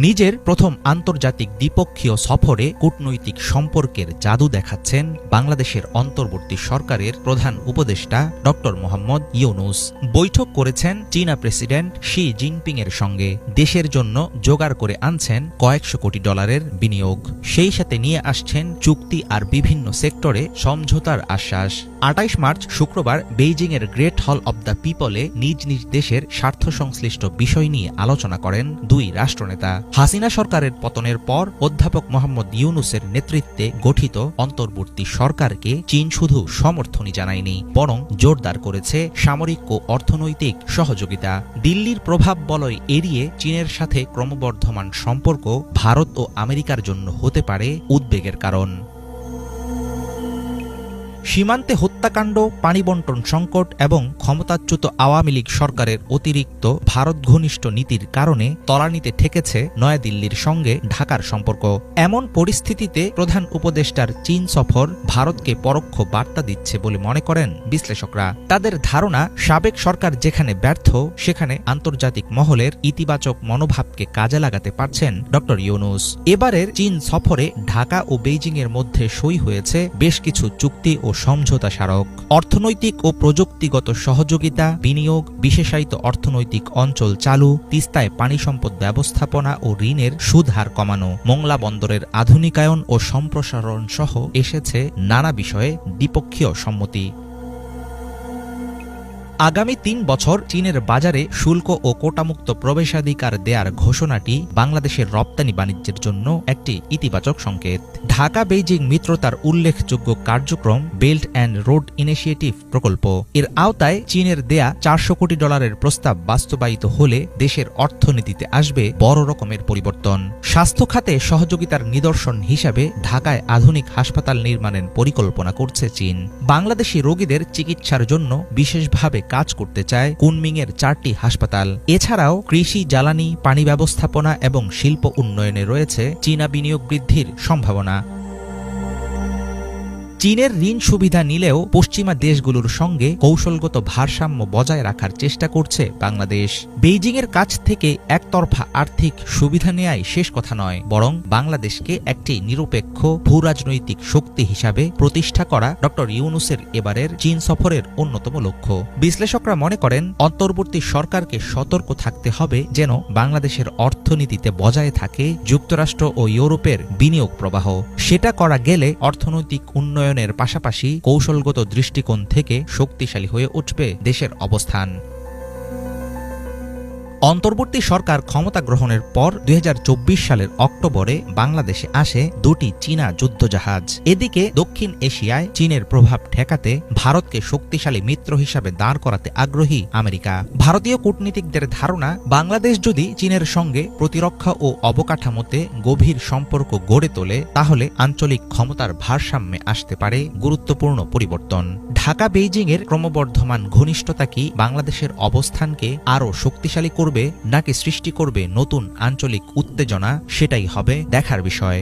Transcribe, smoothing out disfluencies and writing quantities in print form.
নিজের প্রথম আন্তর্জাতিক দ্বিপক্ষীয় সফরে কূটনৈতিক সম্পর্কের জাদু দেখাচ্ছেন বাংলাদেশের অন্তর্বর্তী সরকারের প্রধান উপদেষ্টা ড মোহাম্মদ ইউনূস। বৈঠক করেছেন চীনা প্রেসিডেন্ট শি জিনপিংয়ের সঙ্গে। দেশের জন্য জোগাড় করে আনছেন কয়েকশো কোটি ডলারের বিনিয়োগ। সেই সাথে নিয়ে আসছেন চুক্তি আর বিভিন্ন সেক্টরে সমঝোতার আশ্বাস। ২৮ মার্চ শুক্রবার বেইজিংয়ের গ্রেট হল অব দ্য পিপলে নিজ নিজ দেশের স্বার্থ সংশ্লিষ্ট বিষয় নিয়ে আলোচনা করেন দুই রাষ্ট্রনেতা। হাসিনা সরকারের পতনের পর অধ্যাপক মোহাম্মদ ইউনূসের নেতৃত্বে গঠিত অন্তর্বর্তী সরকারকে চীন শুধু সমর্থনই জানায়নি, বরং জোরদার করেছে সামরিক ও অর্থনৈতিক সহযোগিতা। দিল্লির প্রভাব বলয় এড়িয়ে চীনের সাথে ক্রমবর্ধমান সম্পর্ক ভারত ও আমেরিকার জন্য হতে পারে উদ্বেগের কারণ। সীমান্তে হত্যাকাণ্ড, পানি বন্টন সংকট এবং ক্ষমতাচ্যুত আওয়ামী লীগ সরকারের অতিরিক্ত ভারত ঘনিষ্ঠ নীতির কারণে তলানিতে ঠেকেছে নয়াদিল্লির সঙ্গে ঢাকার সম্পর্ক। এমন পরিস্থিতিতে প্রধান উপদেষ্টার চীন সফর ভারতকে পরোক্ষ বার্তা দিচ্ছে বলে মনে করেন বিশ্লেষকরা। তাদের ধারণা, সাবেক সরকার যেখানে ব্যর্থ, সেখানে আন্তর্জাতিক মহলের ইতিবাচক মনোভাবকে কাজে লাগাতে পারছেন ড ইউনূস। এবারের চীন সফরে ঢাকা ও বেইজিংয়ের মধ্যে সই হয়েছে বেশ কিছু চুক্তি ও সমঝোতা স্মারক। অর্থনৈতিক ও প্রযুক্তিগত সহযোগিতা, বিনিয়োগ, বিশেষায়িত অর্থনৈতিক অঞ্চল চালু, তিস্তায় পানি সম্পদ ব্যবস্থাপনা ও ঋণের সুদ হার কমানো, মোংলা বন্দরের আধুনিকায়ন ও সম্প্রসারণ সহ এসেছে নানা বিষয়ে দ্বিপক্ষীয় সম্মতি। আগামী ৩ বছর চীনের বাজারে শুল্ক ও কোটামুক্ত প্রবেশাধিকার দেয়ার ঘোষণাটি বাংলাদেশের রপ্তানি বাণিজ্যের জন্য একটি ইতিবাচক সংকেত। ঢাকা বেইজিং মিত্রতার উল্লেখযোগ্য কার্যক্রম বেল্ট অ্যান্ড রোড ইনিশিয়েটিভ প্রকল্প, এর আওতায় চীনের দেয়া ৪০০ কোটি ডলারের প্রস্তাব বাস্তবায়িত হলে দেশের অর্থনীতিতে আসবে বড় রকমের পরিবর্তন। স্বাস্থ্য খাতে সহযোগিতার নিদর্শন হিসাবে ঢাকায় আধুনিক হাসপাতাল নির্মাণের পরিকল্পনা করছে চীন। বাংলাদেশি রোগীদের চিকিৎসার জন্য বিশেষভাবে কাজ করতে চায় কুনমিংয়ের 4টি হাসপাতাল। এছাড়াও কৃষি, জ্বালানি, পানি ব্যবস্থাপনা এবং শিল্প উন্নয়নে রয়েছে চীনা বিনিয়োগ বৃদ্ধির সম্ভাবনা। চীনের ঋণ সুবিধা নিলেও পশ্চিমা দেশগুলোর সঙ্গে কৌশলগত ভারসাম্য বজায় রাখার চেষ্টা করছে বাংলাদেশ। বেইজিংয়ের কাছ থেকে একতরফা আর্থিক সুবিধা নেয়াই শেষ কথা নয়, বরং বাংলাদেশকে একটি নিরপেক্ষ ভূরাজনৈতিক শক্তি হিসাবে প্রতিষ্ঠা করা ড ইউনূসের এবারের চীন সফরের অন্যতম লক্ষ্য। বিশ্লেষকরা মনে করেন, অন্তর্বর্তী সরকারকে সতর্ক থাকতে হবে যেন বাংলাদেশের অর্থনীতিতে বজায় থাকে যুক্তরাষ্ট্র ও ইউরোপের বিনিয়োগ প্রবাহ। সেটা করা গেলে অর্থনৈতিক উন্নয়নের পাশাপাশি কৌশলগত দৃষ্টিকোণ থেকে শক্তিশালী হয়ে উঠবে দেশের অবস্থান। অন্তর্বর্তী সরকার ক্ষমতা গ্রহণের পর ২০২৪ সালের অক্টোবরে বাংলাদেশে আসে 2টি চীনা যুদ্ধজাহাজ। এদিকে দক্ষিণ এশিয়ায় চীনের প্রভাব ঠেকাতে ভারতকে শক্তিশালী মিত্র হিসাবে দাঁড় করাতে আগ্রহী আমেরিকা। ভারতীয় কূটনীতিকদের ধারণা, বাংলাদেশ যদি চীনের সঙ্গে প্রতিরক্ষা ও অবকাঠামোতে গভীর সম্পর্ক গড়ে তোলে, তাহলে আঞ্চলিক ক্ষমতার ভারসাম্যে আসতে পারে গুরুত্বপূর্ণ পরিবর্তন। ঢাকা বেইজিংয়ের ক্রমবর্ধমান ঘনিষ্ঠতা কি বাংলাদেশের অবস্থানকে আরও শক্তিশালী করবে নাকি সৃষ্টি করবে নতুন আঞ্চলিক উত্তেজনা, সেটাই হবে দেখার বিষয়।